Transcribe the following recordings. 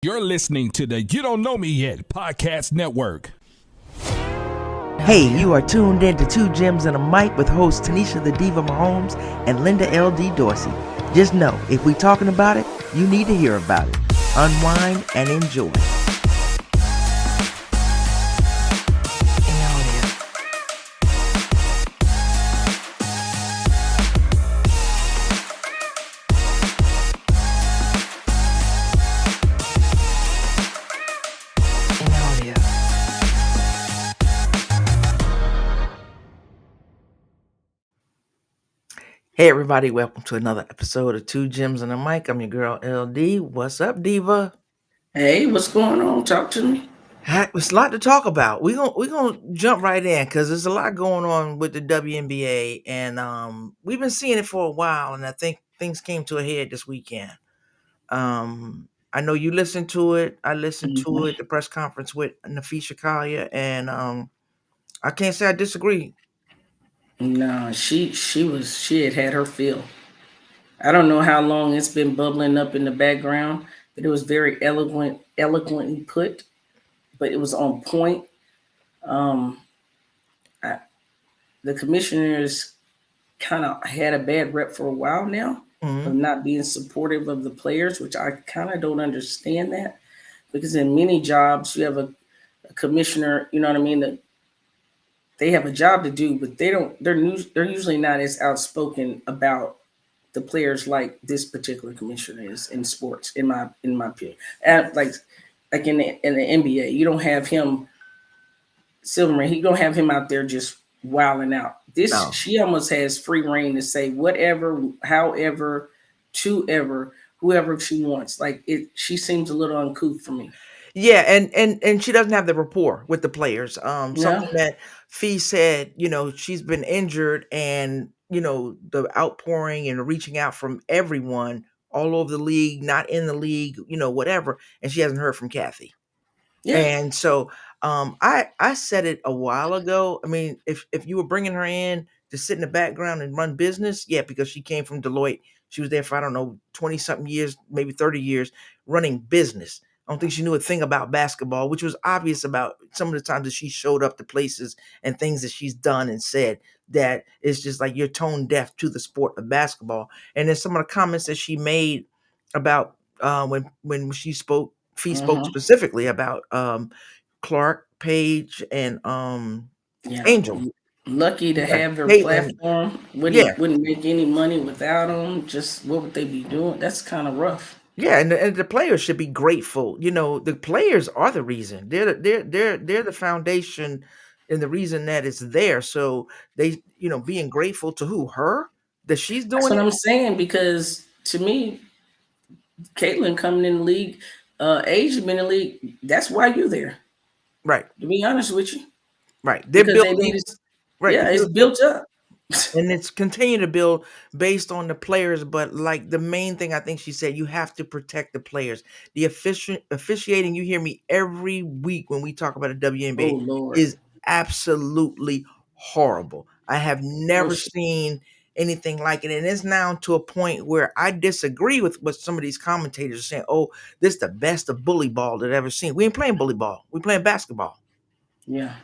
You're listening to the You Don't Know Me Yet podcast network. Hey, you are tuned in to Two Gems and a Mic with hosts Tanisha the Diva Mahomes and Linda L.D. Dorsey. Just know, if we talking about it, you need to hear about it. Unwind and enjoy. Hey everybody, welcome to another episode of Two Gems and a Mic. I'm your girl LD. What's up, Diva? Hey, what's going on? Talk to me. It's a lot to talk about. We're gonna jump right in because there's a lot going on with the WNBA, and we've been seeing it for a while, and I think things came to a head this weekend. I know you listened to it. I listened to it, the press conference with Napheesa Collier, and I can't say I disagree. No, she had her fill. I don't know how long it's been bubbling up in the background, but it was very eloquently put, but it was on point. Um, I, the commissioners kind of had a bad rep for a while now of Mm-hmm. not being supportive of the players, which I kind of don't understand that because in many jobs you have a commissioner, you know what I mean, that they have a job to do, but they don't. They're usually not as outspoken about the players like this particular commissioner is in sports. In my opinion, like in the NBA, you don't have him Silverman. You don't have him out there just wilding out. This No. she almost has free reign to say whatever, however, to ever, whoever she wants. Like it, she seems a little uncouth for me. Yeah, and she doesn't have the rapport with the players. Yeah, Something that Fee said, she's been injured, and the outpouring and reaching out from everyone all over the league, not in the league, whatever, and she hasn't heard from Kathy. yeah. And so, I said it a while ago. I mean, if you were bringing her in to sit in the background and run business, yeah, because she came from Deloitte, she was there for I don't know 20 something years, maybe 30 years, running business. I don't think she knew a thing about basketball, which was obvious about some of the times that she showed up to places and things that she's done and said that it's just like you're tone deaf to the sport of basketball. And then some of the comments that she made about when she spoke, Fee spoke Uh-huh. specifically about Clark, Page, and Yeah, Angel. lucky to Yeah, have their Caitlin. platform. Yeah, Wouldn't make any money without them. Just what would they be doing? That's kind of rough. yeah, and the players should be grateful. The players are the reason. They're the foundation and the reason that it's there. So they, being grateful to who? Her? That she's That's doing what it? I'm saying because to me, Caitlin coming in the league, age been in the league. That's why you're there. Right, To be honest with you, right. They're because they building made it. right Yeah, it's because built up. and it's continue to build based on the players, but like the main thing I think she said, you have to protect the players. The officiating, you hear me every week when we talk about the Oh WNBA, Lord, is absolutely horrible. I have never bullshit. seen anything like it, and it's now to a point where I disagree with what some of these commentators are saying. Oh, this is the best of bully ball that I've ever seen. We ain't playing bully ball, we playing basketball. Yeah.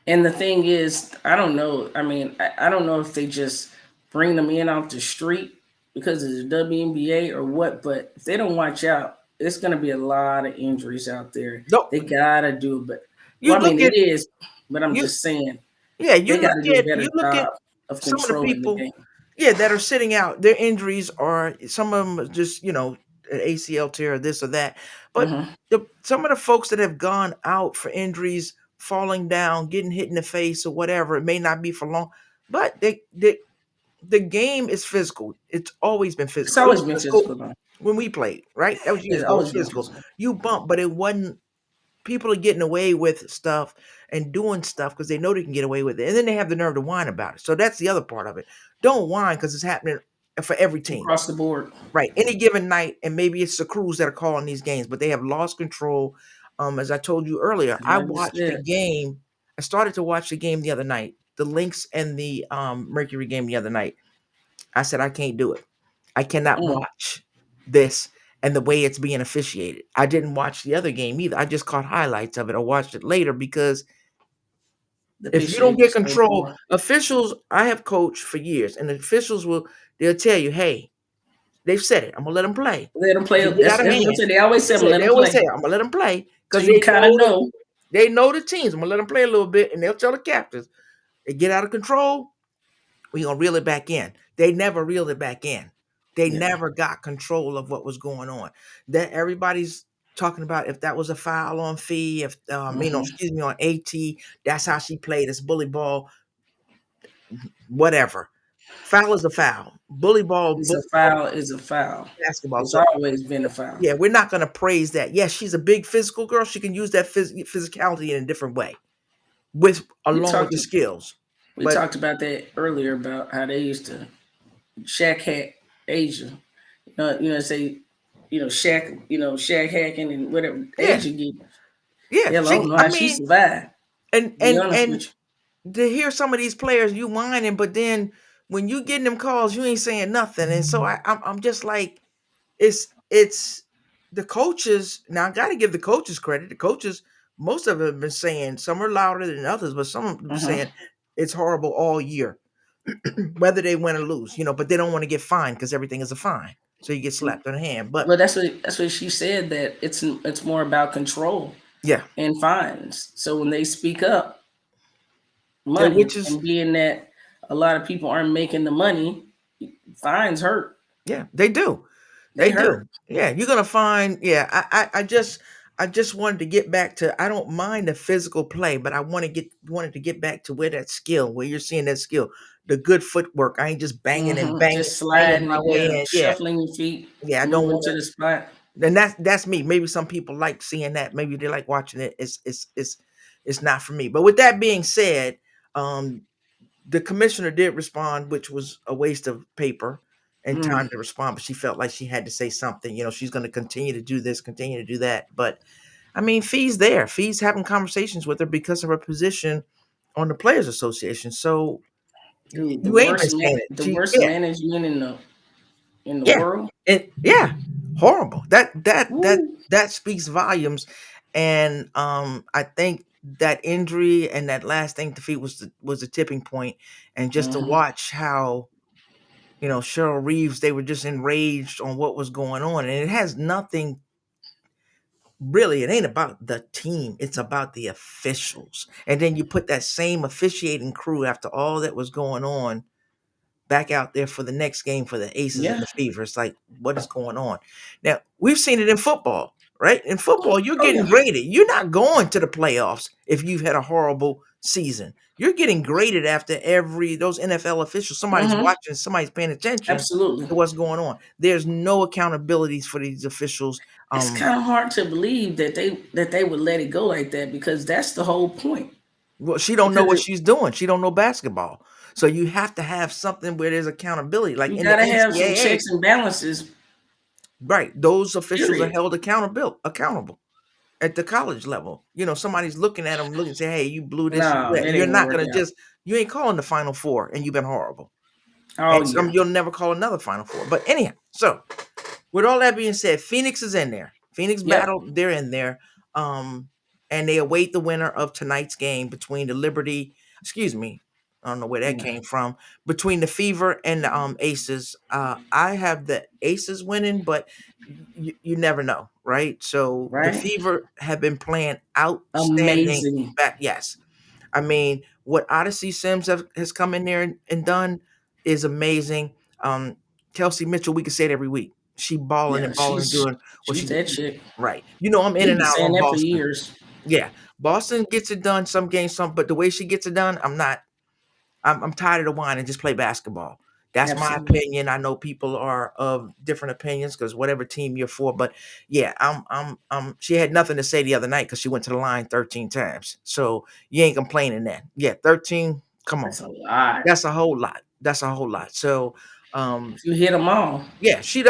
And the thing is, I don't know. I mean, I don't know if they just bring them in off the street because of the WNBA or what, but if they don't watch out, it's going to be a lot of injuries out there. No, They got to do, but, you well, I look mean, at it is, but I'm you just saying yeah, they got to do a you better look at job of some of the controlling the people, game. yeah, that are sitting out. Their injuries are some of them are just an ACL tear or this or that. But Hmm. some of the folks that have gone out for injuries, falling down, getting hit in the face or whatever, it may not be for long, but the game is physical. It's always been It's physical. It always was been physical physical, though. when we played, right? That was years It's ago. It always was been physical. physical. You bump, but it wasn't. People are getting away with stuff and doing stuff because they know they can get away with it, and then they have the nerve to whine about it. So that's the other part of it. Don't whine because it's happening for every team, Across the board. right? Any given night, and maybe it's the crews that are calling these games, but they have lost control. As I told you earlier, I Like you watched the said. game. I started to watch the game the other night, the Lynx and the Mercury game the other night. I said I can't do it. I cannot Mm. watch this and the way it's being officiated. I didn't watch the other game either. I just caught highlights of it. I watched it later because The if you don't officiating get is so control, poor. officials, I have coached for years, and the officials they'll tell you, hey, they've said it. I'm gonna let them play. Let them If play. it get out of That's what I hand, say. They always say, I'm gonna let they them always say, play. I'm gonna let them play So because you kind of know. they know the teams. I'm gonna let them play a little bit, and they'll tell the captains, they get out of control, we gonna reel it back in. They never reeled it back in. They Yeah. never got control of what was going on. That everybody's talking about if that was a foul on Fee, if Hmm. excuse me, on AT, that's how she played. It's bully ball, whatever. Foul is a foul. It's a Bully ball foul. Is a foul. basketball. It's So always been a foul. yeah, we're not gonna praise that. Yes, she's a big physical girl. She can use that physicality in a different way, with We along with talked. the skills. We But talked about that earlier about how they used to shack hack Asia. Say, shack hacking and whatever yeah, Asia get. yeah, Hell, I don't she. know I how she mean, survived. and To be and honest and with to hear some of these players you whining, but then when you getting them calls, you ain't saying nothing. And so I'm just like, it's the coaches. Now I got to give the coaches credit. The coaches, most of them have been saying, some are louder than others, but some of them you. saying it's horrible all year, whether they win or lose. But they don't want to get fined because everything is a fine, so you get slapped on the hand. But Well, that's what she said, that it's more about control yeah, and fines. So when they speak up, which money, is and being that a lot of people aren't making the money, fines hurt. yeah, they do. They They do. hurt. Yeah, you're gonna find. Yeah, I just wanted to get back to. I don't mind the physical play, but I wanted to get back to where that skill, where you're seeing that skill, the good footwork. I ain't just banging and Just banging sliding my it, way yeah, in. Yeah, shuffling your feet, yeah. I don't moving want to the to. spot. And that's me. Maybe some people like seeing that. Maybe they like watching it. It's not for me. But with that being said, um, the commissioner did respond, which was a waste of paper and Mm, time to respond, but she felt like she had to say something. She's going to continue to do this, continue to do that. But I mean, Fee's there. Fee's having conversations with her because of her position on the Players Association. So dude, you ain't been saying it. the worst management in the Yeah, world. yeah, horrible. Woo. That speaks volumes. And I think that injury and that last thing defeat was the tipping point. And just to Hmm. watch how Cheryl Reeves, they were just enraged on what was going on. And it has nothing really, it ain't about the team, it's about the officials. And then you put that same officiating crew after all that was going on back out there for the next game for the Aces and Yeah. the Fever. It's like, what is going on? Now, we've seen it in football, right? In football, you're Oh getting yeah. graded. You're not going to the playoffs if you've had a horrible season. You're getting graded after those NFL officials. Somebody's Hmm. watching, somebody's paying attention Absolutely. to what's going on. There's no accountabilities for these officials. It's kind of hard to believe that they would let it go like that, because that's the whole point. Well, she don't know Because what she's doing. She don't know basketball. So you have to have something where there's accountability. Like you in the got to have some NCAA, checks and balances. right? Those officials are Period. held accountable at the college level. Somebody's looking at them, looking and say, "Hey, you blew this, you blew No, that." it You're ain't gonna not work gonna out. you ain't calling the Final Four, and you've been horrible. Oh And some yeah. you'll never call another Final Four. But anyhow, so with all that being said, Phoenix is in there. Phoenix Yep. battle, they're in there. And they await the winner of tonight's game between the Liberty, excuse me, I don't know where that Yeah. came from, between the Fever and the Aces. I have the Aces winning, but you never know, right? So the Right. Fever have been playing outstanding Amazing. back. Yes. I mean, what Odyssey Sims has come in there and done is amazing. Um, Kelsey Mitchell, we can say it every week. She balling Yeah. and balling and doing what She's she that chick. right. I'm in We've and been out saying on that for Boston. years. Yeah, Boston gets it done some games, but the way she gets it done, I'm not. I'm tired of the wine and just play basketball. That's my Absolutely. opinion. I know people are of different opinions because whatever team you're for, but yeah, she had nothing to say the other night because she went to the line 13 times. So you ain't complaining then. Yeah, 13. Come on, That's a lot. that's a whole lot. That's a whole lot. So, You hit them all. yeah, she's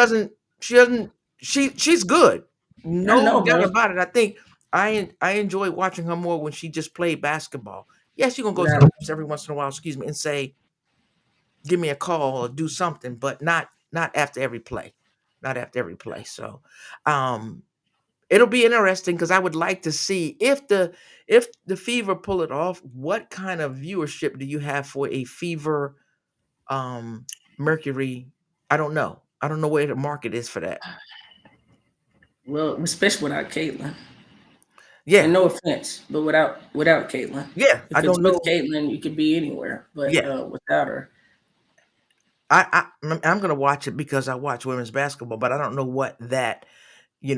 good. I No know, doubt bro. about it. I think I enjoy watching her more when she just played basketball. Yes, you're gonna go to Without the refs every once in a while, excuse me, and say, give me a call or do something, but not after every play. not after every play. So, um, it'll be interesting because I would like to see if the Fever pull it off. What kind of viewership do you have for a Fever um Mercury? I don't know. I don't know where the market is for that. Well, especially without Caitlin. And Yeah, no offense, but without Caitlin. yeah. I If it's don't with know. Caitlin, you could be anywhere. But Yeah, without her, I'm gonna watch it because I watch women's basketball, but I don't know what that. You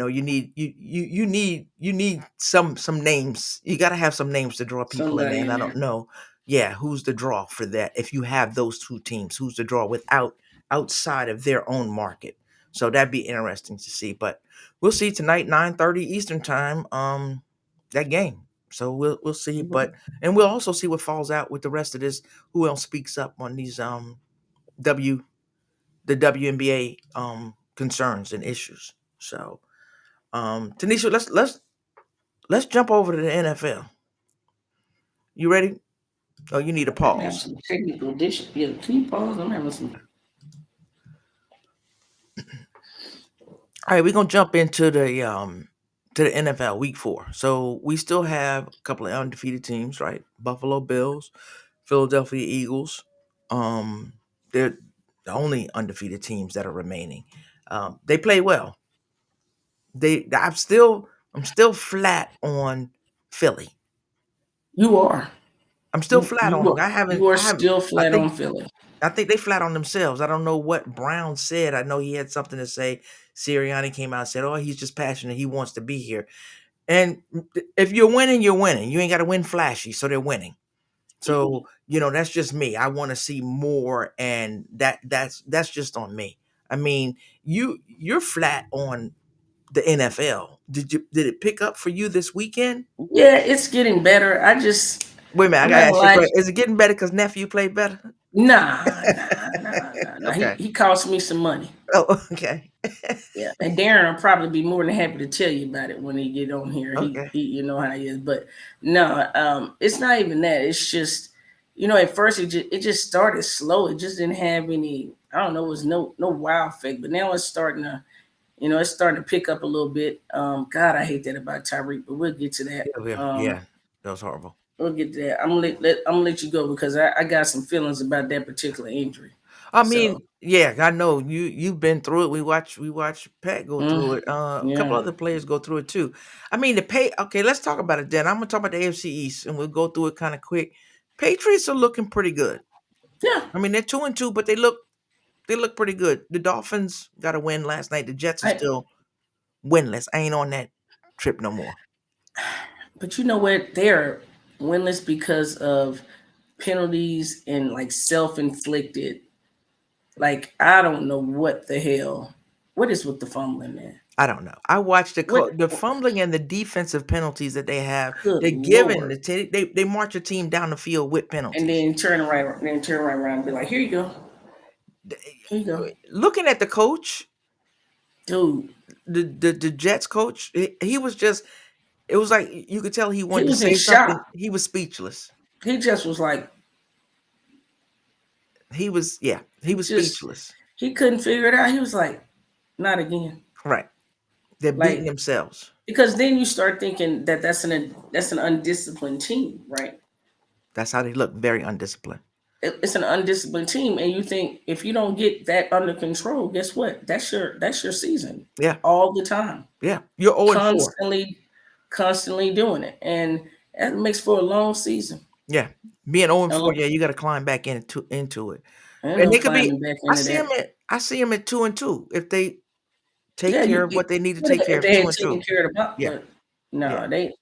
need some names. You got to have some names to draw people in there, somebody and in I don't there. know. Yeah, who's the draw for that? If you have those two teams, who's the draw without outside of their own market? So that'd be interesting to see. But we'll see tonight, 9:30 Eastern time. That game. So we'll see. But and we'll also see what falls out with the rest of this. Who else speaks up on these W the WNBA concerns and issues? So Tanisha, let's jump over to the NFL. You ready? Oh, you need a I have pause. some technical dish. Yeah, can you pause? I'm having some. All right, we're gonna jump into the NFL week 4. So we still have a couple of undefeated teams, right? Buffalo Bills, Philadelphia Eagles. Um, they're the only undefeated teams that are remaining. They play well. I'm still flat on Philly. You are. I'm still flat on You them. are. You are I haven't. still I flat think on Philly. I think they flat on themselves. I don't know what Brown said. I know he had something to say. Sirianni came out and said, "Oh, he's just passionate. He wants to be here." And if you're winning, you're winning. You ain't got to win flashy, so they're winning. So that's just me. I want to see more, and that's just on me. I mean, you're flat on the NFL. Did it pick up for you this weekend? Yeah, it's getting better. Wait a minute, I I'm gotta not gonna ask you a lie. question. Is it getting better because nephew played better? Nah. He Okay. he cost me some money. Oh, okay. Yeah, and Darren will probably be more than happy to tell you about it when he get on here. Okay. He you know how he is, but no, it's not even that. It's just, at first it just started slow. It just didn't have any. I don't know. It was no wow effect, but now it's starting to pick up a little bit. God, I hate that about Tyreek, but we'll get to that. Yeah, yeah, that was horrible. We'll get to that. I'm gonna let you go because I got some feelings about that particular injury. I So, mean, yeah, I know you've been through it. We watch Pat go mm, through it. A couple yeah, other players go through it too. I mean, the pay. Okay, let's talk about it then. I'm gonna talk about the AFC East, and we'll go through it kind of quick. Patriots are looking pretty good. yeah. I mean, they're 2-2, but they look pretty good. The Dolphins got a win last night. The Jets are I, still winless. I ain't on that trip no more. but you know what? They're winless because of penalties and like self-inflicted. Like I don't know what the hell. What is with the fumbling, man? I don't know. I watched What? the fumbling and the defensive penalties that they have. Good They're giving lord! they march a team down the field with And penalties. then turn right around and be like, "Here you go, here you go, Looking at the coach, dude." the Jets coach, he was just. It was like you could tell he He wanted to was in say something. shock. He was speechless. He just was like, He was just speechless. he couldn't figure it out. He was like, "Not again." Right. They're beating Like themselves. because then you start thinking that that's an undisciplined team, right? That's how they look. Very undisciplined. It's an undisciplined team, and you think if you don't get that under control, guess what? That's your season, Yeah. all the time, Yeah. You're 0-4. constantly doing it, and that makes for a long season. Yeah. Being 0 and A 4, lo- yeah, you got to climb back into it. Ain't And no they could be climbing back into that. I see them at 2-2 if they take Yeah, care of what they need to take care if of, they 2 had and taken 2. care of the buck, Yeah. but Yeah. no, they.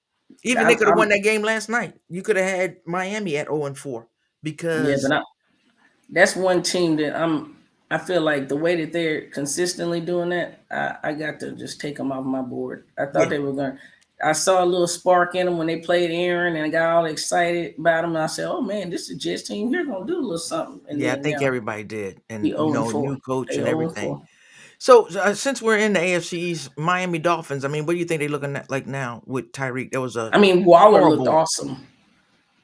Even they I'm, could have I'm won that game last night. You could have had Miami at 0 and 4 yeah, but because that's one team that I feel like the way that they're consistently doing that, I got to just take them off my board. I thought yeah. they were going to. I saw a little spark in them when they played Aaron, and I got all excited about them. And I said, "Oh man, this is a Jets team. You're gonna do a little something." And Yeah, I then think now everybody did. he And 0-4. new coach They and 0 everything. 4. So, since we're in the AFC East, Miami Dolphins, I mean, what do you think they're looking at like now with Tyreek? There was a I mean, Waller looked horrible. awesome.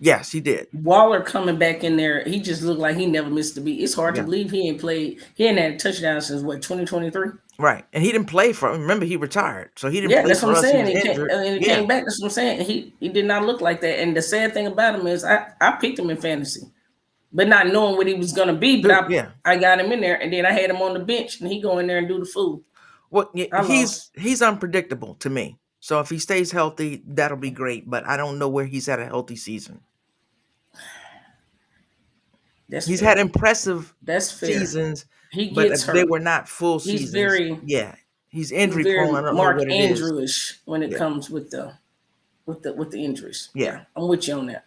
Yes, he did. Waller coming back in there, he just looked like he never missed a beat. It's hard to Yeah. believe he ain't played. He ain't had a touchdown since what 2023. Right. And he didn't play for. Remember, he retired, so he didn't Yeah, play that's what I'm for us. He saying. was injured. He Yeah. came back. That's what I'm saying. He did not look like that. And the sad thing about him is I picked him in fantasy, but not knowing what he was gonna be. But Yeah. I got him in there, and then I had him on the bench, and he go in there and do the fool. Well, I lost. he's unpredictable to me. So if he stays healthy, that'll be great. But I don't know where he's had a healthy season. That's He's had fair. impressive That's fair. seasons, He but gets they hurt. were not full He's seasons. very Yeah, he's he's injury prone. I very don't know Mark what it is. Andrewish when it Yeah, comes with the injuries. yeah. Yeah, I'm with you on that.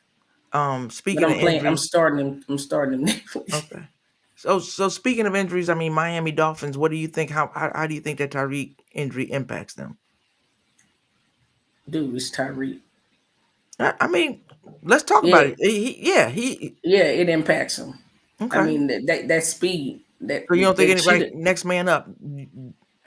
But Speaking of I'm injuries, starting him. I'm starting him next week. okay. So speaking of injuries, I mean Miami Dolphins. What do you think? How do you think that Tyreek injury impacts them? Dude, it's Tyreek. I mean, let's talk about Yeah, it. Yeah, he yeah, it impacts him. I okay. mean that speed So you don't think that anybody cheetah. next man up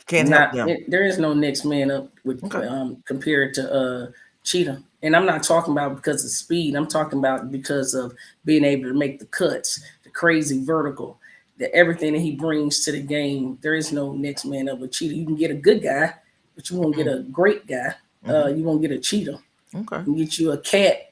can't help Not them? there is no next man up with Okay. compared to Cheetah. And I'm not talking about because of speed. I'm talking about because of being able to make the cuts, the crazy vertical, the everything that he brings to the game. There is no next man up with Cheetah. You can get a good guy, but you won't get a great guy. Mm-hmm. You won't get a Cheetah. Okay. You can get you a cat.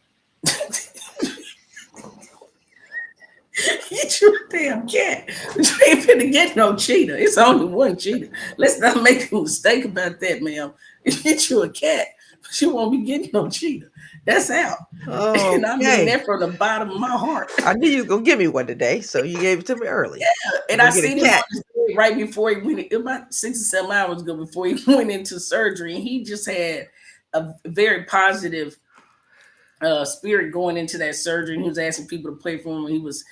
Get you a damn cat. But you ain't finna get no cheetah. It's only one cheetah. Let's not make a mistake about that, ma'am. Get you a cat, but you won't be getting no cheetah. That's out. And I mean Okay. that from the bottom of my heart. I knew you was gonna give me one today, so you gave it to me early. I'm And I gonna get a seen him on cat. his bed right before he went, about 6 or 7 hours ago before he went into surgery. And he just had a very positive spirit going into that surgery. And he was asking people to play for him. And he was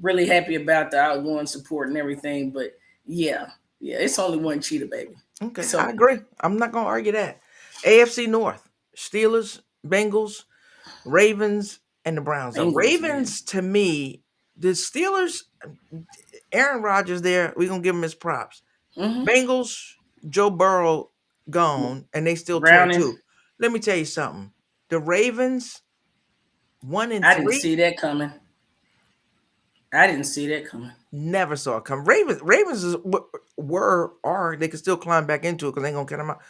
really happy about the outgoing support and everything. But yeah, it's only one cheetah, baby. Okay, I So agree. I'm not gonna argue that. AFC North: Steelers, Bengals, Ravens, and the Browns. The Bengals, man. Ravens, to me, the Steelers, Aaron Rodgers there, we're gonna give him his props. Mm-hmm. Bengals, Joe Burrow gone, and they still 2 and Browning, 2. Let me tell you something. The Ravens, 1 and I didn't 3, see that coming. I didn't see that coming. never saw it come. Ravens are they can still climb back into it because they ain't gonna get them out.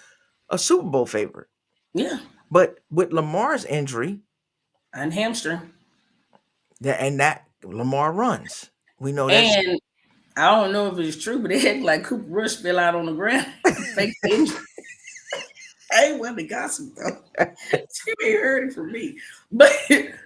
A Super Bowl favorite. Yeah, But with Lamar's injury, and hamstring. that Lamar runs. We know that's And I don't know if it's true, but they act like Cooper Rush fell out on the ground. Fake injury. I ain't want to gossip though. You ain't heard it from me. But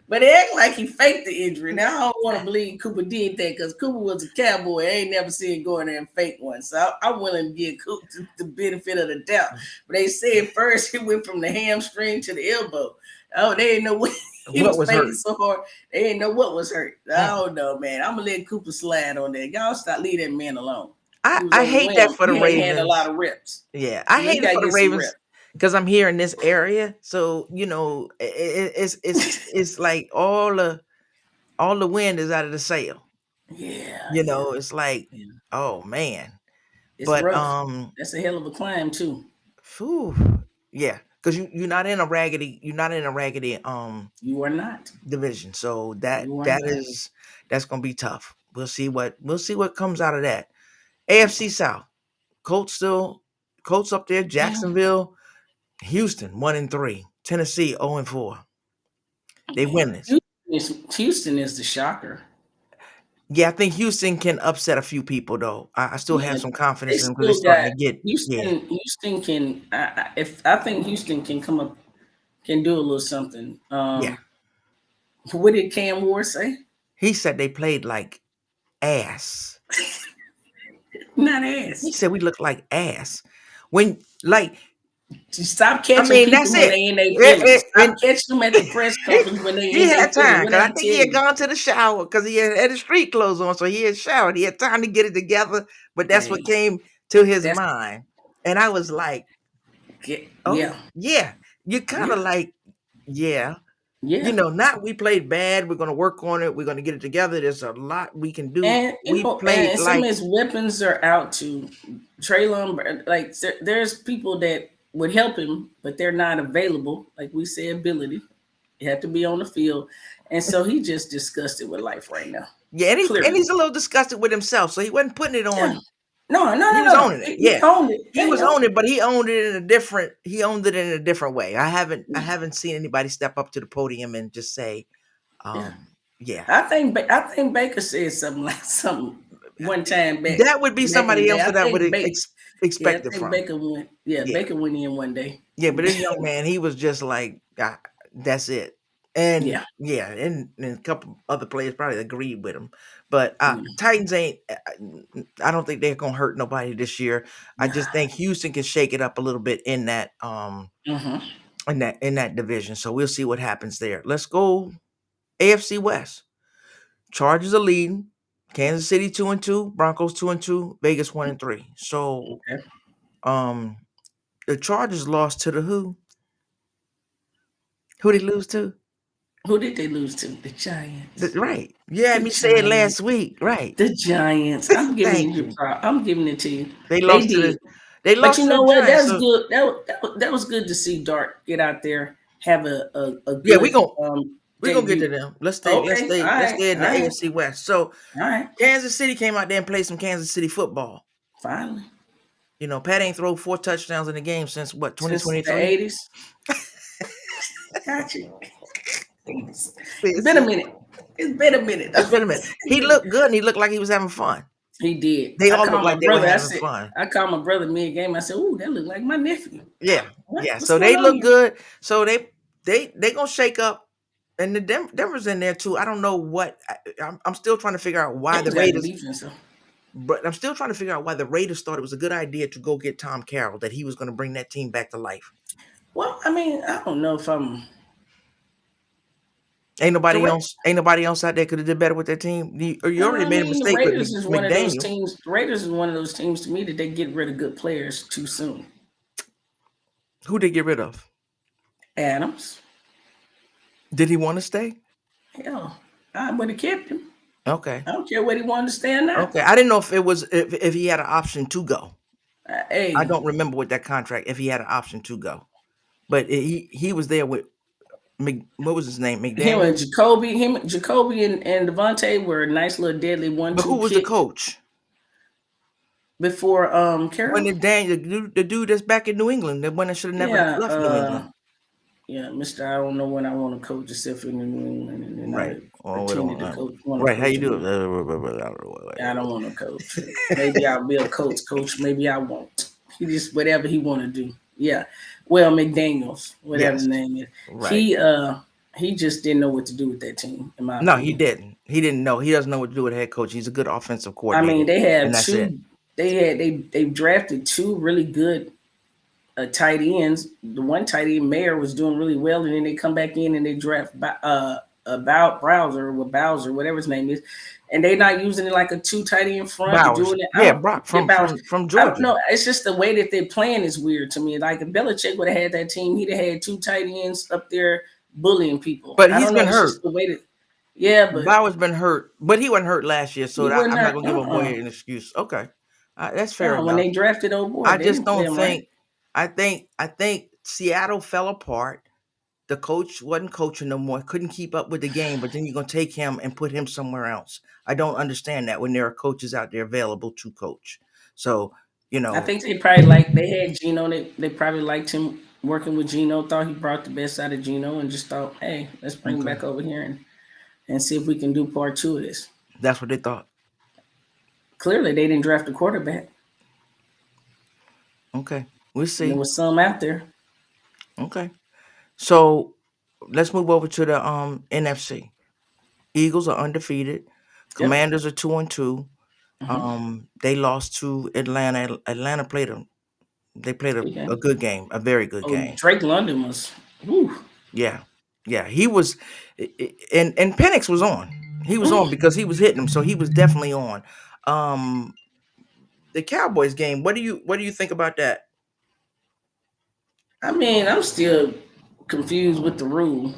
they act like he faked the injury. Now I don't want to believe Cooper did that because Cooper was a cowboy. I ain't never seen him go in there and fake one. So I'm willing to give Cooper the benefit of the doubt. But they said first he went from the hamstring to the elbow. Oh, they didn't know what he what was was faking hurt. so hard. They didn't know what was hurt. I Mm. don't know, man. I'm gonna let Cooper slide on that. Y'all stop leave that man alone. He was I hate that overwhelmed. for the He ain't had a lot Ravens. of reps. Yeah, I He hate it gotta for the get some Ravens reps. because I'm here in this area. So it's like all the wind is out of the sail. Yeah, yeah, It's like, yeah. oh man. It's But rough. That's a hell of a climb too. phew, yeah, because you're not in a raggedy You are not. division. So that You are that not. is that's gonna be tough. We'll see what comes out of that. AFC South. Colts up there, Jacksonville, Houston 1 and 3, Tennessee 0 and 4. They Man, win this. Houston is the shocker. Yeah, I think Houston can upset a few people though. I still have Yeah, some they confidence in them because they're still starting got to get yeah. Houston can. If I think Houston can come up, can do a little something. Yeah. What did Cam Ward say? He said they played like ass. Not He ass. said we look like ass. When like Stop I catching mean that's people when it. they in their feelings. Stop And catching them at the press conference when they he in their had feelings. time When because I I think tell he had you, gone to the shower because he had his street clothes on, so he had showered. He had time to get it together, but that's what hey, came to his that's mind. And I was like, oh yeah, yeah, you kind of yeah, like, yeah, yeah. not we played bad. We're gonna work on it. We're gonna get it together. There's a lot we can do. And We played and some of like his weapons are out too. Traylon, like there's people that would help him, but they're not available. Like we say, ability. You have to be on the field, and so he just disgusted with life right now. yeah, and Clearly, he's a little disgusted with himself, so he wasn't putting it yeah, on. He was No. owning it. He Yeah. owned it. He Yeah, he was owned owning it. it, but he owned it in a different way. I haven't seen anybody step up to the podium and just say, Yeah. yeah. I think Baker said something like something one time That would be back in the somebody day. else I that I would think Baker. Yeah, I expect it think from. Baker went. Yeah, Yeah. Baker went in one day. Yeah, but this young man, he was just like, that's it. And Yeah. yeah, and a couple other players probably agreed with him. But Mm. Titans ain't. I don't think they're gonna hurt nobody this year. I just Nah. think Houston can shake it up a little bit Mm-hmm. in that division. So we'll see what happens there. Let's go AFC West. Chargers are leading. Kansas City 2-2, Broncos 2-2, Vegas 1-3. So Okay. um the Chargers lost to the who? Who they lose to? Who did they lose to? The Giants. Right. You had The me say it last Giants. week. Right. The Giants. I'm giving you Thank your you. prop. I'm giving it to you. They They lost to did. But you the know what? Giants. That's So good. That was good to see Dart get out there, have a yeah, good we gonna get to debut. them. Okay. All Let's right. stay in All the right. AFC West. So All right. Kansas City came out there and played some Kansas City football. Finally. You know, Pat ain't throw 4 touchdowns in the game since what, Since the 2023? 80s. Got you. It's been a See, minute. It's been a minute. it's been a minute. He looked good and he looked like he was having fun. He did. They I all looked called my like they were brother. having fun. I called my brother mid game. I said, "Ooh, that look like my nephew." Yeah, yeah. What's So going they on look here? good. So they gonna shake up, and the Denver's in there too. I don't know what. I'm still trying to figure out why the Denver's got a good Raiders. defense though. But I'm still trying to figure out why the Raiders thought it was a good idea to go get Tom Carroll. That he was going to bring that team back to life. Well, I mean, I don't know if I'm the Ra- Ain't nobody else out there could have did better with their team. You already I made a mean, the mistake with Raiders is one of those McDaniel. teams. The Raiders is one of those teams to me that they get rid of good players too soon. Who did they get rid of? Adams, Did he want to stay? hell, I would have kept him. Okay. I don't care what he wanted to stand now. Okay. I didn't know if it was if he had an option to go. I Hey, don't remember with that contract if he had an option to go. But he was there with what was his name? McDaniel. Jacoby and Devontae were a nice little deadly But who 1-2 was the kick coach? before When Carroll. the dude that's back in New England, the one that should have never Yeah, left New England. yeah, Mister. I don't know when I want to coach except for New England, and then Right. I Oh, we pretended don't. to want to Right. How coach you do him. it? I don't want to coach. Maybe I'll be a coach. Maybe I won't. He just whatever he want to do. Yeah. Well, McDaniels, whatever Yes. the name is, Right. he just didn't know what to do with that team, in my No, he opinion. didn't. He didn't know. He doesn't know what to do with head coach. He's a good offensive I coordinator, mean, and that's it. they drafted two really good tight ends. The one tight end Mayer was doing really well, and then they come back in and they draft about Bowser, whatever his name is, and they're not using it like a two tight end front. They're Bowers. doing it. I Yeah, don't Brock get Bowers. from I don't Georgia. know. It's just the way that they're playing is weird to me. Like if Belichick would have had that team, he'd have had two tight ends up there bullying people. But I he's don't know. been It's just hurt. the way that. Yeah, but Bowers been hurt, but he wasn't hurt last year, so he would I'm not not. gonna give a boy an excuse. Okay, that's fair When enough. they drafted old boy, I they just didn't play don't him right. think. I think Seattle fell apart. The coach wasn't coaching no more. Couldn't keep up with the game. But then you're gonna take him and put him somewhere else. I don't understand that when there are coaches out there available to coach. So I think they had Gino. They probably liked him working with Gino. Thought he brought the best out of Gino, and just thought, hey, let's bring him okay, back over here and see if we can do part two of this. that's what they thought. Clearly, they didn't draft a quarterback, Okay, we'll and there see. was some out there. Okay, so let's move over to the NFC. Eagles are undefeated. Yep. Commanders are 2-2. Hmm. They lost to Atlanta. Atlanta played them. They played Okay. a good game, a very good Oh, game. Drake London was. Whew. Yeah, yeah. He was, and Penix was on. He was on Mm. because he was hitting him, so he was definitely on. Um, the Cowboys game. What do you think about that? I mean, I'm still confused with the rule.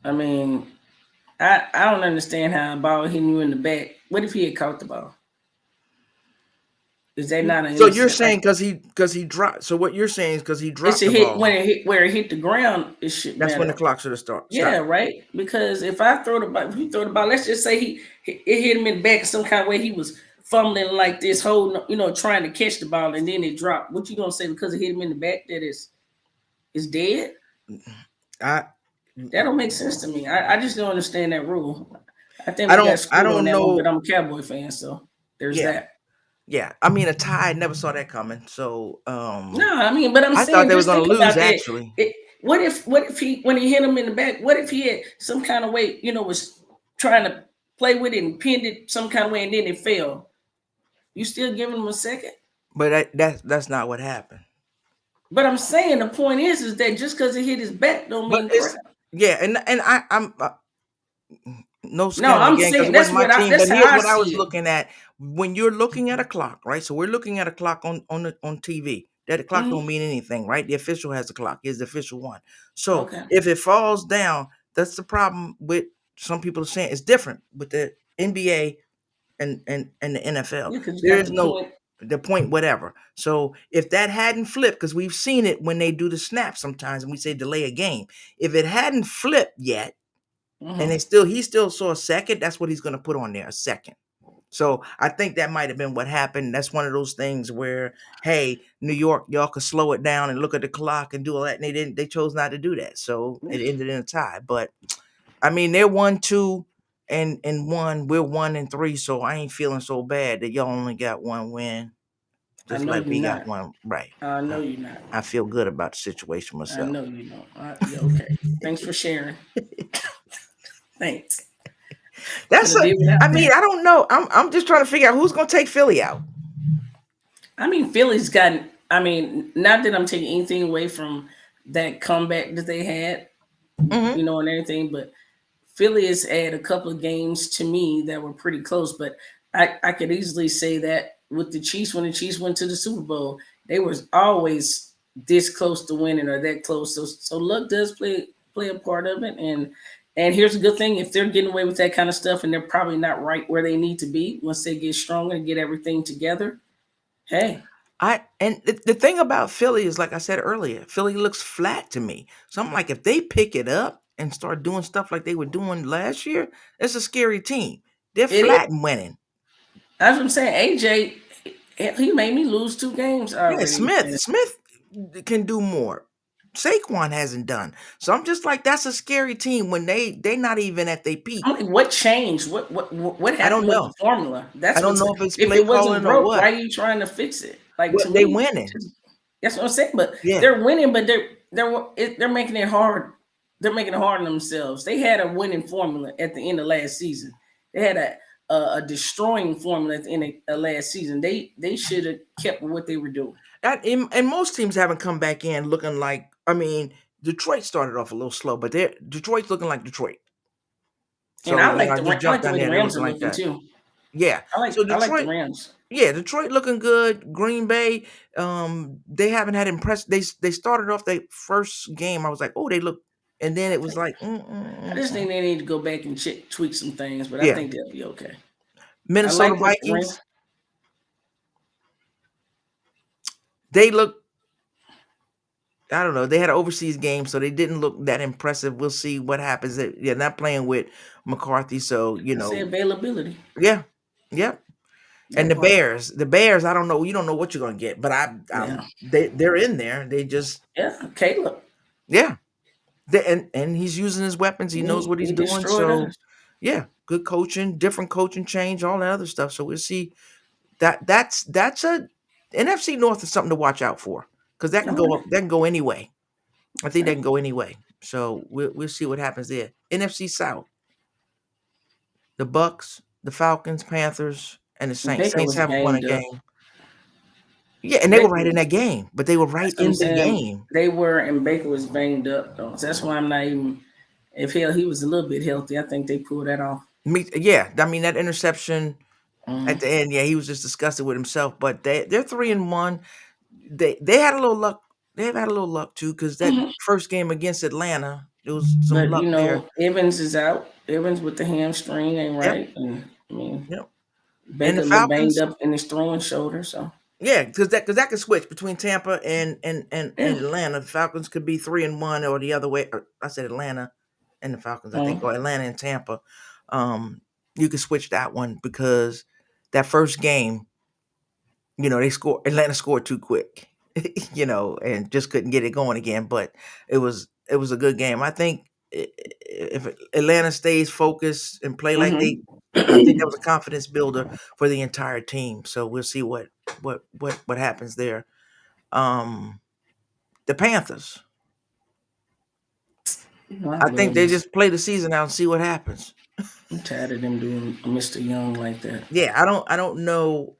I mean, I don't understand how a ball hitting you in the back. What if he had caught the ball? Is that not an So you're innocent? Like saying because he dropped. So what you're saying is because he it dropped should the hit ball. when it hit where it hit the ground. It should That's when the matter. clock should have Yeah, stopped. right. Because if I throw the ball, if you throw the ball, let's just say it hit him in the back some kind of way. He was fumbling like this, holding, trying to catch the ball, and then it dropped. What you gonna say because it hit him in the back that is dead? I That don't make sense to me. I just don't understand that rule. I think I we got don't I screwed on don't that one, but know. I'm a Cowboy fan, so there's Yeah, that. yeah. I mean, a tie. I never saw that coming. So No, I mean, but I'm I thought saying they were just going think to lose. about that. Actually, What if he when he hit him in the back? What if he had some kind of way, was trying to play with it and pinned it some kind of way, and then it fell? You still giving him a second? but that's not what happened. But I'm saying the point is that just because it hit his back don't But mean crap. it's yeah, and I'm no No, skin in the I'm game because saying it wasn't my team. that's But how here's I what I was see it. looking at. When you're looking at a clock, right? So we're looking at a clock on TV. That clock don't Mhm. mean anything, right? The official has a clock. Is the official one. So Okay. if it falls down, that's the problem with some people are saying it's different with the NBA and the NFL. Yeah, because you There got is the no point. the point whatever. So if that hadn't flipped, because we've seen it when they do the snap sometimes, and we say delay a game. If it hadn't flipped yet, and Mhm. he still saw a second, that's what he's going to put on there, a second. So I think that might have been what happened. That's one of those things where, hey, New York, y'all could slow it down and look at the clock and do all that, and they didn't. They chose not to do that, so Yeah. it ended in a tie. But I mean, they're 1-2 and one. We're 1-3, so I ain't feeling so bad that y'all only got one win, I just know like you're we got not. one. Right. I know I, you're not. I feel good about the situation I myself. know you don't. Yeah, okay. Thanks for sharing. Thanks. Could That's have a. did without I mean, that. I don't know. I'm just trying to figure out who's going to take Philly out. I mean, Philly's gotten. I mean, not that I'm taking anything away from that comeback that they had, Hmm. and everything, but Philly has had a couple of games to me that were pretty close. But I could easily say that with the Chiefs, when the Chiefs went to the Super Bowl, they was always this close to winning or that close. So luck does play a part of it. And here's a good thing: if they're getting away with that kind of stuff, and they're probably not right where they need to be once they get stronger and get everything together, hey, The thing about Philly is, like I said earlier, Philly looks flat to me. So I'm like, if they pick it up and start doing stuff like they were doing last year, it's a scary team. They're it is. flat and winning. That's what I'm saying. AJ, he made me lose 2 games Yeah, already. Smith can do more. Saquon hasn't done. So I'm just like, that's a scary team when they not even at their I'm peak. like, what changed? What I don't happened with the know. formula? I That's don't what's know if it's if play it wasn't calling or broke, what. why are you trying to fix it? Like to What they me, winning. that's what I'm saying. But Yeah. they're winning, but they're making it hard. They're making it hard on themselves. They had a winning formula at the end of last season. They had a destroying formula at the end of last season. They should have kept what they were doing. And most teams haven't come back in looking like. I mean, Detroit started off a little slow, but Detroit's looking like Detroit. And So I just I like jumped the down way the there. They're Rams looking are like looking that. too. Yeah. So I like the Detroit, Rams. yeah, Detroit looking good. Green Bay, they haven't had impressed. They started off their first game. I was like, oh, they look, and then it was like, I just mm. think they need to go back and tweak some things, but I Yeah. think they'll be okay. I Minnesota like what the Vikings, Rams. they look. I don't know. They had an overseas game, so they didn't look that impressive. We'll see what happens. They're not playing with McCarthy, so I say availability. yeah, yeah. And That part. The Bears, I don't know. You don't know what you're gonna get, but Yeah. they're in there. They just, Yeah. Caleb. yeah. And he's using his weapons. He knows what he's He doing. destroyed So us. yeah, good coaching, different coaching change, all that other stuff. So we'll see. That's a NFC North is something to watch out for because that can go Okay. up. That can go anyway. I think that Okay. can go anyway. So we'll see what happens there. NFC South, the Bucks, the Falcons, Panthers, and the Saints. Baker Saints was haven't won a banged up. game. Yeah, and they were Baker right in was, that game, but they were right that's what I'm in the saying. game. They were, and Baker was banged up though. So that's why I'm not even. If he was a little bit healthy, I think they pulled that off. Yeah, I mean that interception at Mhm. the end. Yeah, he was just disgusted with himself. But they're 3-1. They had a little luck. They've had a little luck too because that Mhm. first game against Atlanta, there was some But luck there. Evans is out. Evans with the hamstring ain't Yep, right, and I mean yep. And the Baker looked banged Falcons, up in his throwing shoulder. So yeah, because that could switch between Tampa and yeah. Atlanta. The Falcons could be 3-1 or the other way. Or I said Atlanta and the Falcons, I think, Mhm. or Atlanta and Tampa. Um, you could switch that one because that first game, Atlanta scored too quick, and just couldn't get it going again. But it was a good game. I think if Atlanta stays focused and play like Mm-hmm. I think that was a confidence builder for the entire team. So we'll see what happens there. Um, the Panthers. I I think love they Miss. just play the season out and see what happens. I'm tired of them doing Mr. Young like that. Yeah, I don't know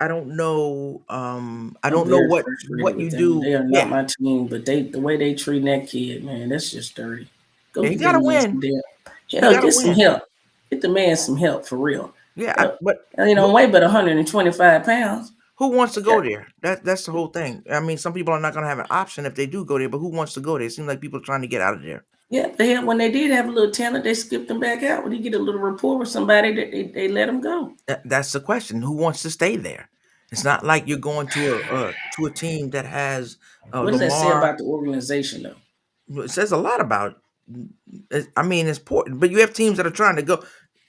I'm very what frustrated you with them. do. They are not Yeah, my team, but the way they treat that kid, man, that's just dirty. Go yeah, you get that gotta man win. some damn You hell. gotta Get some win. help. Get the man some help for real. Yeah, Hell, but I'm wh- way but 125 pounds. who wants to Yeah, go there? That's the whole thing. I mean, some people are not gonna have an option if they do go there, but who wants to go there? It seems like people are trying to get out of there. yeah. When they did have a little talent, they skipped him back out. When he get a little rapport with somebody, they let him go. That's the question. Who wants to stay there? It's not like you're going to a team that has What does that say Lamar. about the organization, though? It says a lot about. I mean, it's important, but you have teams that are trying to go.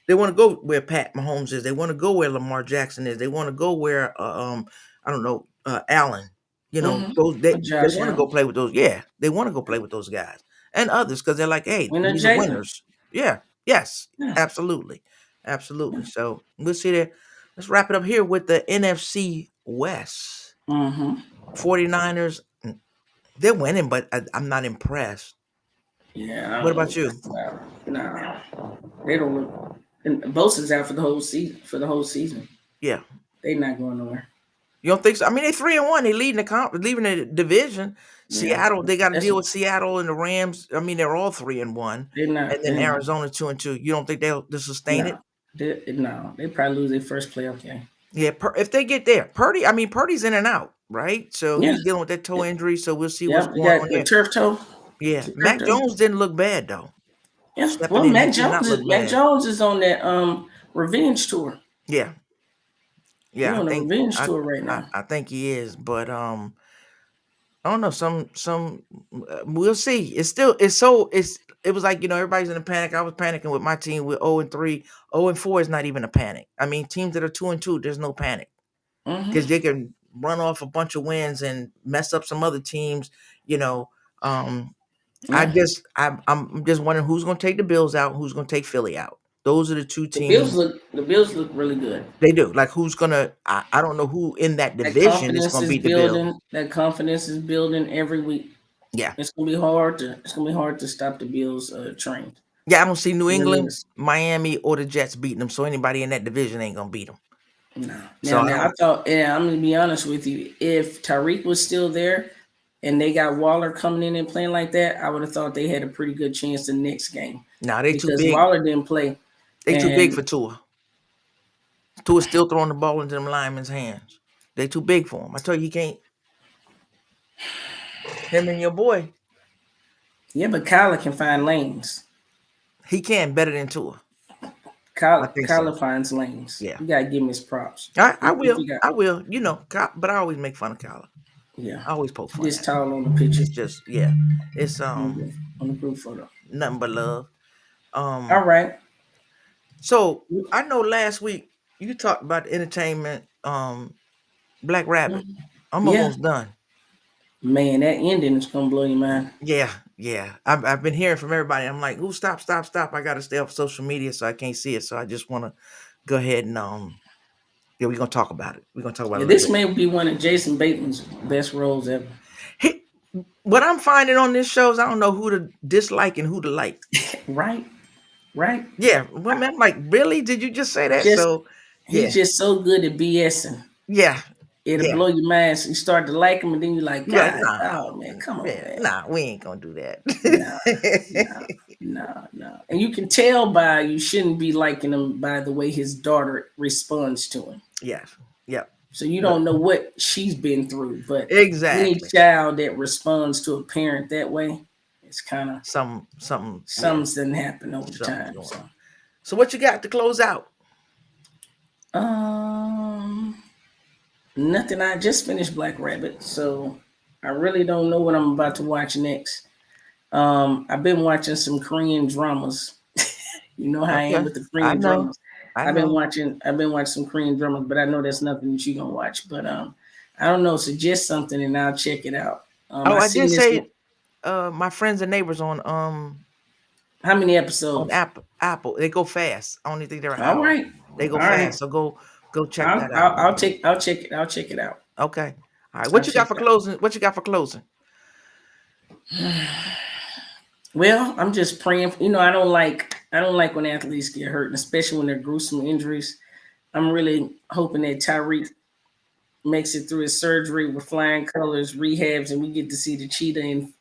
They want to go where Pat Mahomes is. They want to go where Lamar Jackson is. They want to go where I don't know, Allen. Those they Josh want to Allen go play with those. Yeah, they want to go play with those guys and others because they're like, hey, and these are Jalen. winners. Yeah, yes, Yeah, absolutely, absolutely. yeah. So we'll see there. Let's wrap it up here with the NFC West. Mm-hmm. 49ers, they're winning, but I'm not impressed. Yeah, I What don't know about about you? that. Nah, they don't look. And Bosa's out for the whole season. For the whole season, Yeah. they not going nowhere. You don't think so? I mean, they 3-1. They leaving the division. Yeah, Seattle, they got to that's deal with Seattle and the Rams. I mean, they're all 3-1, they're and not. then They're not. Arizona 2-2. You don't think they'll sustain No, it? no. They probably lose their first playoff game. Yeah, if they get there, Purdy. I mean, Purdy's in and out, right? So Yeah, he's dealing with that toe injury. So we'll see what's yeah. You going got on the there. turf toe. Yeah, The turf Mac toe. Jones didn't look bad though. Yeah. Stepping Well, in, he did not look Mac bad. Jones is on that revenge tour. Yeah, He yeah. I on a think revenge I tour right I, now. I think he is, but I don't know. Some we'll see. It was like everybody's in a panic. I was panicking with my team with 0-3. 0-4 is not even a panic. I mean, teams that are 2-2, there's no panic because Mm-hmm. they can run off a bunch of wins and mess up some other teams. You know, um, Yeah. I'm just wondering who's going to take the Bills out, who's going to take Philly out. Those are the two teams. The Bills look really good. They do like who's gonna. I don't know who in that division is going to beat the Bills. That confidence is building every week. Yeah. It's gonna be hard to stop the Bills train. Yeah, I don't see New It really England, is. Miami, or the Jets beating them. So anybody in that division ain't gonna beat them. No. So I Now I don't. thought, yeah, I'm gonna be honest with you. If Tyreek was still there and they got Waller coming in and playing like that, I would have thought they had a pretty good chance the next game Nah, they too because big. Waller didn't play. They too big for And Tua. Tua's still throwing the ball into them linemen's hands. They too big for him. I tell you, he can't. Him and your boy, yeah, but Kyler can find lanes. he can better than Tua. I think so. Kyler finds lanes. Yeah, You gotta give him his props. I He will. figure out, I will. But I always make fun of Kyler. yeah. I always poke He fun gets at him. tall on the picture It's just yeah. It's on the group photo. nothing but love. All Um. right. So I know last week you talked about the entertainment. Black Rabbit. I'm Yeah, almost done. man, that ending is gonna blow your mind. Yeah, yeah. I've been hearing from everybody. I'm like, "Ooh, stop, stop, stop!" I got to stay off social media, so I can't see it. So I just want to go ahead and yeah, we're gonna talk about it. We're gonna talk about it Yeah, a little this bit. may be one of Jason Bateman's best roles ever. Hey, what I'm finding on this show is I don't know who to dislike and who to like. Right, right. Yeah, well, man, I'm like, really? Did you just say that? Just So, he's yeah, just so good at BSing. yeah, It'll yeah. blow your mind. So you start to like him, and then you're like, You're like, God, nah, oh man, come on, yeah, man. nah, we ain't gonna do that. No, no, no, no. And you can tell by you shouldn't be liking him by the way his daughter responds to him. Yes, yep. So you But don't know what she's been through, but any exactly. child that responds to a parent that way, it's kind of Something, yeah, something's happen over the something's time. going So, on. So what you got to close out? um, nothing. I just finished Black Rabbit, so I really don't know what I'm about to watch next. I've been watching some Korean dramas. You know how I am Okay, with the I Korean know. dramas. I I've been know. watching. I've been watching some Korean dramas, but I know that's nothing that you gonna watch. But I don't know. Suggest something and I'll check it out. Oh, I I did seen this. say my friends and neighbors How many on episodes? Apple. They go fast. I only think they're an All hour. right. They All go right. fast. So go check that out. I'll check it. I'll check it out. Okay. All right. I'll What you got check for it out. closing? What you got for closing? Well, I'm just praying. I don't like when athletes get hurt, and especially when they're gruesome injuries. I'm really hoping that Tyreek makes it through his surgery with flying colors, rehabs, and we get to see the cheetah and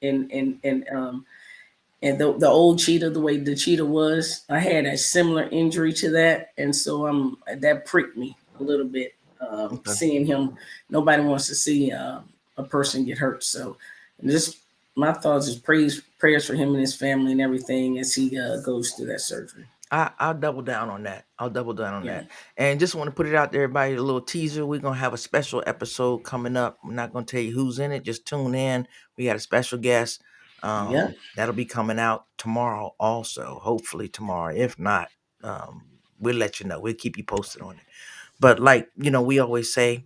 the old cheetah, the way the cheetah was. I had a similar injury to that, and so that pricked me a little bit. Okay. Seeing him, nobody wants to see a person get hurt. So, just my thoughts is prayers for him and his family and everything as he goes through that surgery. I'll double down on that. I'll double down on Yeah, that. And just want to put it out there, everybody, a little teaser. We're gonna have a special episode coming up. I'm not gonna tell you who's in it. Just tune in. We got a special guest. yeah, That'll be coming out tomorrow also. Hopefully tomorrow. If not, we'll let you know. We'll keep you posted on it. But like, we always say,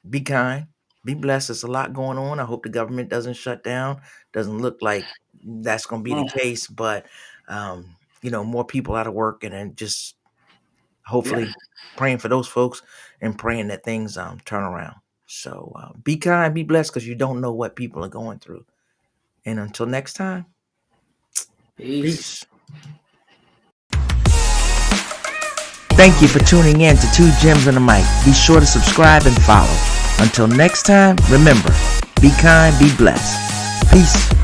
be kind, be blessed. There's a lot going on. I hope the government doesn't shut down. Doesn't look like that's going to be the mm, case, but more people out of work, and then just yeah. hopefully praying for those folks and praying that things turn around. So be kind, be blessed, because you don't know what people are going through. And until next time, Peace. peace. Thank you for tuning in to Two Gems and a Mic. Be sure to subscribe and follow. Until next time, remember, be kind, be blessed. Peace.